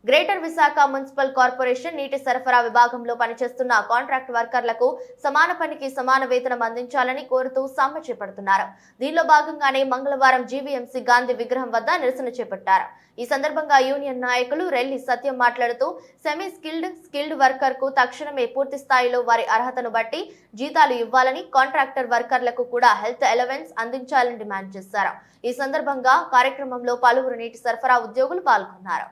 Greater Visakha municipal corporation నీటి సరఫరా విభాగంలో పనిచేస్తున్న కాంట్రాక్ట్ వర్కర్లకు సమాన పనికి సమాన వేతనం అందించాలని కోరుతూ సమ్మె చేపడుతున్నారు. దీనిలో భాగంగానే మంగళవారం జీవీఎంసీ గాంధీ విగ్రహం వద్ద నిరసన చేపట్టారు. ఈ సందర్భంగా యూనియన్ నాయకులు రెల్లి సత్యం మాట్లాడుతూ సెమీ స్కిల్డ్ వర్కర్ కు తక్షణమే పూర్తి స్థాయిలో వారి అర్హతను బట్టి జీతాలు ఇవ్వాలని, కాంట్రాక్టర్ వర్కర్లకు కూడా హెల్త్ అలవెన్స్ అందించాలని డిమాండ్ చేశారు. ఈ సందర్భంగా కార్యక్రమంలో పలువురు నీటి సరఫరా ఉద్యోగులు పాల్గొన్నారు.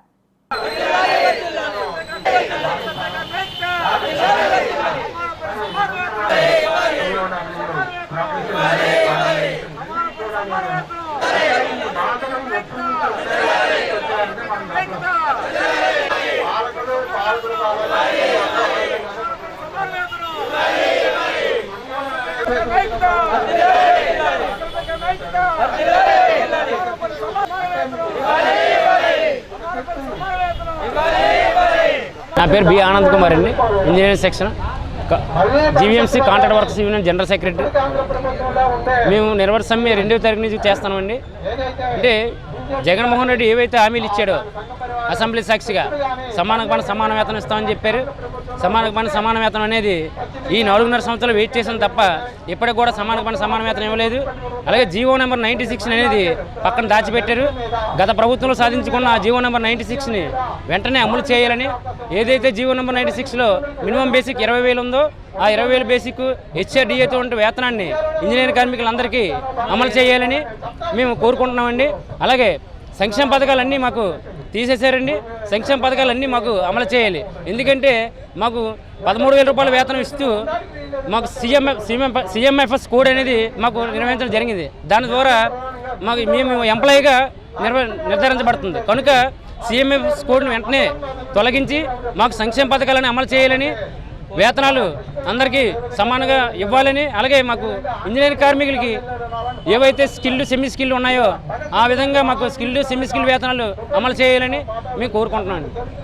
నా పేరు బి ఆనంద్ కుమార్ అండి, engineering section GVMC contract workers union general secretary. మేము నిర్వహణ సమ్మె 2వ తారీఖు నుంచి చేస్తామండి. అంటే జగన్మోహన్ రెడ్డి ఏవైతే హామీలు ఇచ్చాడో అసెంబ్లీ సాక్షిగా సమాన పని సమాన వేతనం ఇస్తామని చెప్పారు. సమాన పని సమాన వేతనం అనేది ఈ 4.5 సంవత్సరాలు వెయిట్ చేసాం తప్ప ఇప్పటికి కూడా సమాన పని సమాన వేతనం ఇవ్వలేదు. అలాగే జీవో నెంబర్ 96 అనేది పక్కన దాచిపెట్టారు. గత ప్రభుత్వంలో సాధించుకున్న ఆ జీవో నెంబర్ 96ని వెంటనే అమలు చేయాలని, ఏదైతే జీవో నెంబర్ 96లో మినిమం బేసిక్ 20,000 ఉందో ఆ 20,000 బేసిక్ హెచ్ఆర్డీఏతో ఉండే వేతనాన్ని ఇంజనీరింగ్ కార్మికులందరికీ అమలు చేయాలని మేము కోరుకుంటున్నామండి. అలాగే సంక్షేమ పథకాలన్నీ మాకు తీసేశారండి. సంక్షేమ పథకాలన్నీ మాకు అమలు చేయాలి. ఎందుకంటే మాకు 13,000 రూపాయల వేతనం ఇస్తూ మాకు సిఎంఎఫ్ఎస్ కోడ్ అనేది మాకు నిర్వహించడం జరిగింది. దాని ద్వారా మాకు మేము ఎంప్లాయీగా నిర్ధారించబడుతుంది. కనుక సిఎంఎఫ్ఎస్ కోడ్ను వెంటనే తొలగించి మాకు సంక్షేమ పథకాలను అమలు చేయాలని, వేతనాలు అందరికీ సమానంగా ఇవ్వాలని, అలాగే మాకు ఇంజనీరింగ్ కార్మికులకి ఏవైతే సెమీ స్కిల్డ్ ఉన్నాయో ఆ విధంగా మాకు సెమీ స్కిల్డ్ వేతనాలు అమలు చేయాలని మేము కోరుకుంటున్నాం.